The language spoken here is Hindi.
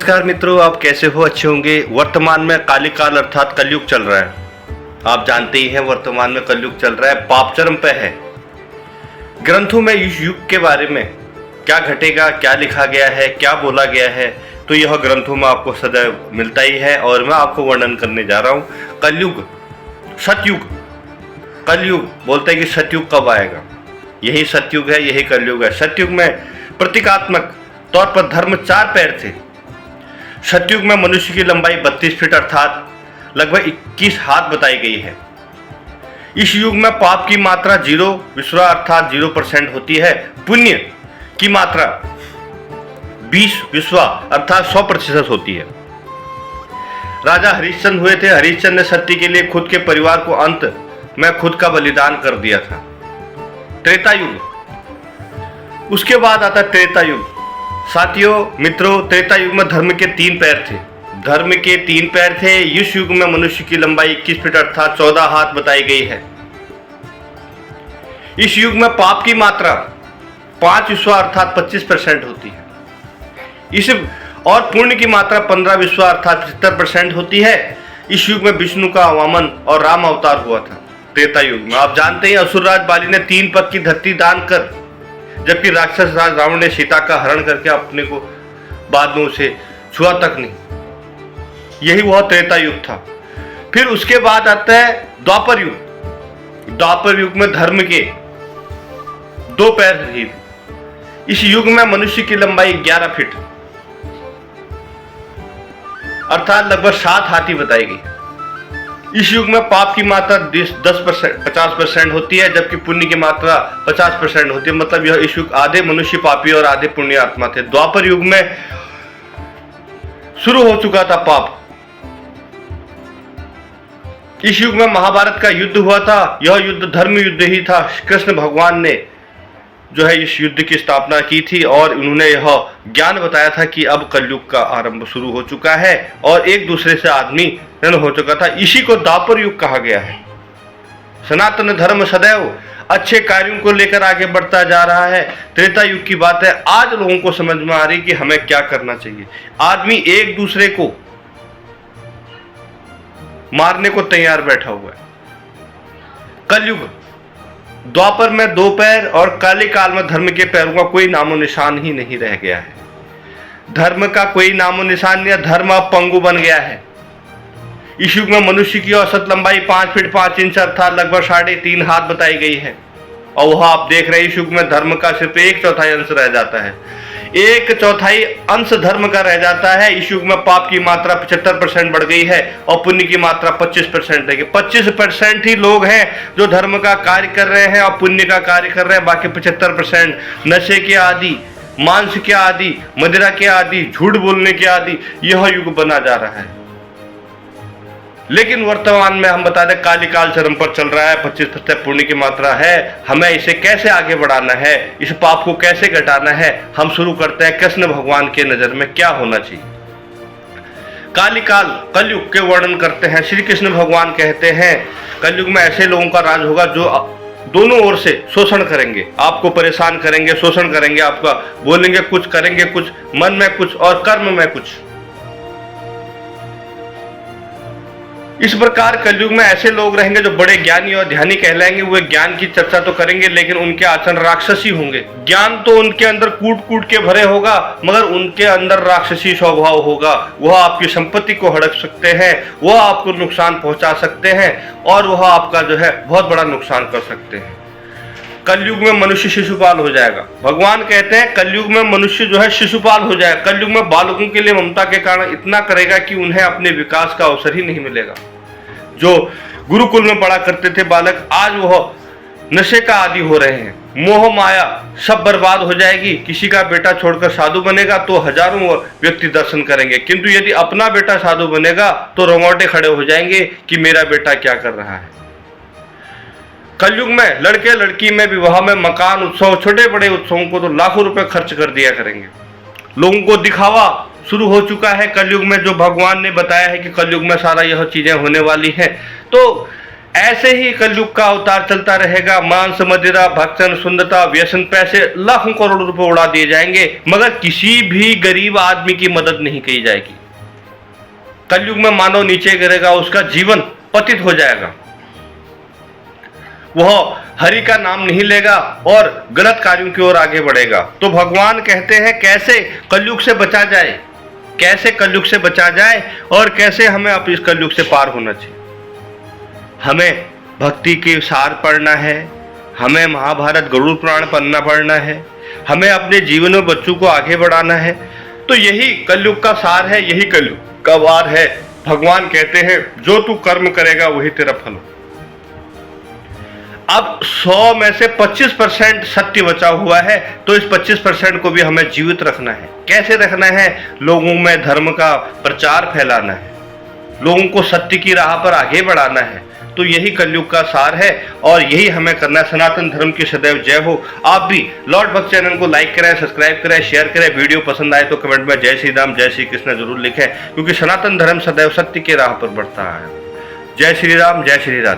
नमस्कार मित्रों, आप कैसे हो? अच्छे होंगे। वर्तमान में काली काल अर्थात कलयुग चल रहा है। आप जानते ही हैं वर्तमान में कलयुग चल रहा है, पाप चरम पे है। ग्रंथों में इस युग के बारे में क्या घटेगा, क्या लिखा गया है, क्या बोला गया है, तो यह ग्रंथों में आपको सदैव मिलता ही है। और मैं आपको वर्णन करने जा रहा हूँ कलयुग, सतयुग। कलयुग बोलते हैं कि सतयुग कब आएगा। यही सतयुग है, यही कलयुग है। सतयुग में प्रतीकात्मक तौर पर धर्म 4 पैर थे। सतयुग में मनुष्य की लंबाई 32 फीट अर्थात लगभग 21 हाथ बताई गई है। इस युग में पाप की मात्रा 0 विश्वा अर्थात 0% होती है। पुण्य की मात्रा 20 विश्वा अर्थात 100% होती है। राजा हरिश्चंद्र हुए थे। हरिश्चंद्र ने सत्य के लिए खुद के परिवार को अंत में खुद का बलिदान कर दिया था। त्रेता युग, उसके बाद आता त्रेता युग। साथियों, मित्रों, त्रेता युग में धर्म के 3 पैर थे। धर्म के 3 पैर थे। इस युग में मनुष्य की लंबाई 21 फीट अर्थात 14 हाथ बताई गई है। इस युग में पाप की मात्रा 5 विश्वा अर्थात 25% होती है। इस और पुण्य की मात्रा 15 विश्वा अर्थात 75% होती है। इस युग में विष्णु का वामन और राम अवतार हुआ था। त्रेता युग में आप जानते हैं असुरराज बाली ने 3 पग की धरती दान कर, जबकि राक्षस राज रावण ने सीता का हरण करके अपने को बाद में उसे छुआ तक नहीं। यही वह त्रेता युग था। फिर उसके बाद आता है द्वापर युग। द्वापर युग में धर्म के 2 पैर ही। इस युग में मनुष्य की लंबाई 11 फीट अर्थात लगभग 7 हाथी बताई गई। इस युग में पाप की मात्रा 50% होती है, जबकि पुण्य की मात्रा 50% होती है। मतलब यह इस युग आधे मनुष्य पापी और आधे पुण्य आत्मा थे। द्वापर युग में शुरू हो चुका था पाप। इस युग में महाभारत का युद्ध हुआ था। यह युद्ध धर्म युद्ध ही था। कृष्ण भगवान ने जो है इस युद्ध की स्थापना की थी और उन्होंने यह ज्ञान बताया था कि अब कलयुग का आरंभ शुरू हो चुका है और एक दूसरे से आदमी हो चुका था। इसी को द्वापर युग कहा गया है। सनातन धर्म सदैव अच्छे कार्यों को लेकर आगे बढ़ता जा रहा है। त्रेता युग की बात है। आज लोगों को समझ में आ रही कि हमें क्या करना चाहिए। आदमी एक दूसरे को मारने को तैयार बैठा हुआ है। कलयुग, द्वापर में 2 पैर और काली काल में धर्म के पैरों का कोई नामो निशान ही नहीं रह गया है। धर्म का कोई नामो निशान नहीं। धर्म अब पंगु बन गया है। इस युग में मनुष्य की औसत लंबाई 5 फीट 5 इंच अर्थात लगभग 3.5 हाथ बताई गई है। और वह आप देख रहे हैं, इस युग में धर्म का सिर्फ 1/4 अंश रह जाता है। 1/4 अंश धर्म का रह जाता है। इस युग में पाप की मात्रा 75% बढ़ गई है और पुण्य की मात्रा 25% है। 25% ही लोग हैं जो धर्म का कार्य कर रहे हैं और पुण्य का कार्य कर रहे हैं। बाकी 75% नशे के आदि, मांस के आदि, मदिरा के आदि, झूठ बोलने के आदि यह युग बना जा रहा है। लेकिन वर्तमान में हम बता दें काली काल चरम पर चल रहा है। 25% पुण्य की मात्रा है। हमें इसे कैसे आगे बढ़ाना है, इस पाप को कैसे घटाना है, हम शुरू करते हैं। कृष्ण भगवान के नजर में क्या होना चाहिए। काली काल कलयुग के वर्णन करते हैं। श्री कृष्ण भगवान कहते हैं कलयुग में ऐसे लोगों का राज होगा जो दोनों ओर से शोषण करेंगे, आपको परेशान करेंगे, शोषण करेंगे, आपका बोलेंगे कुछ, करेंगे कुछ, मन में कुछ और कर्म में कुछ। इस प्रकार कलयुग में ऐसे लोग रहेंगे जो बड़े ज्ञानी और ध्यानी कहलाएंगे। वे ज्ञान की चर्चा तो करेंगे लेकिन उनके आचरण राक्षसी होंगे। ज्ञान तो उनके अंदर कूट कूट के भरे होगा मगर उनके अंदर राक्षसी स्वभाव होगा। वह आपकी संपत्ति को हड़प सकते हैं, वह आपको नुकसान पहुंचा सकते हैं और वह आपका जो है बहुत बड़ा नुकसान कर सकते हैं। कलयुग में मनुष्य शिशुपाल हो जाएगा। भगवान कहते हैं कलयुग में मनुष्य जो है शिशुपाल हो जाएगा। कलयुग में बालकों के लिए ममता के कारण इतना करेगा कि उन्हें अपने विकास का अवसर ही नहीं मिलेगा। जो गुरुकुल में पढ़ा करते थे बालक, आज वह नशे का आदी हो रहे हैं। मोह माया सब बर्बाद हो जाएगी। किसी का बेटा छोड़कर साधु बनेगा तो हजारों व्यक्ति दर्शन करेंगे, किंतु यदि अपना बेटा साधु बनेगा तो रोंगटे खड़े हो जाएंगे कि मेरा बेटा क्या कर रहा है। कलयुग में लड़के लड़की में विवाह में मकान उत्सव, छोटे बड़े उत्सवों को तो लाखों रुपए खर्च कर दिया करेंगे। लोगों को दिखावा शुरू हो चुका है कलयुग में। जो भगवान ने बताया है कि कलयुग में सारा यह चीजें होने वाली हैं। तो ऐसे ही कलयुग का अवतार चलता रहेगा। मांस, मदिरा, भक्षण, सुंदरता, व्यसन, पैसे, लाखों करोड़ों रुपए उड़ा दिए जाएंगे, मगर किसी भी गरीब आदमी की मदद नहीं की जाएगी। कलयुग में मानव नीचे गिरेगा, उसका जीवन पतित हो जाएगा, वह हरि का नाम नहीं लेगा और गलत कार्यों की ओर आगे बढ़ेगा। तो भगवान कहते हैं कैसे कलयुग से बचा जाए, कैसे कलयुग से बचा जाए और कैसे हमें अब इस कलयुग से पार होना चाहिए। हमें भक्ति के सार पढ़ना है, हमें महाभारत गरुड़ पुराण पढ़ना है, हमें अपने जीवन में बच्चों को आगे बढ़ाना है। तो यही कलयुग का सार है, यही कलयुग का वार है। भगवान कहते हैं जो तू कर्म करेगा वही तेरा फल हो। अब 100 में से 25% सत्य बचा हुआ है, तो इस 25% को भी हमें जीवित रखना है। कैसे रखना है? लोगों में धर्म का प्रचार फैलाना है, लोगों को सत्य की राह पर आगे बढ़ाना है। तो यही कलयुग का सार है और यही हमें करना है। सनातन धर्म की सदैव जय हो। आप भी लॉर्ड भक्त चैनल को लाइक करें, सब्सक्राइब करें, शेयर करें। वीडियो पसंद आए तो कमेंट में जय श्री राम, जय श्री कृष्ण जरूर लिखें, क्योंकि सनातन धर्म सदैव सत्य की राह पर बढ़ता है। जय श्री राम, जय श्री राम।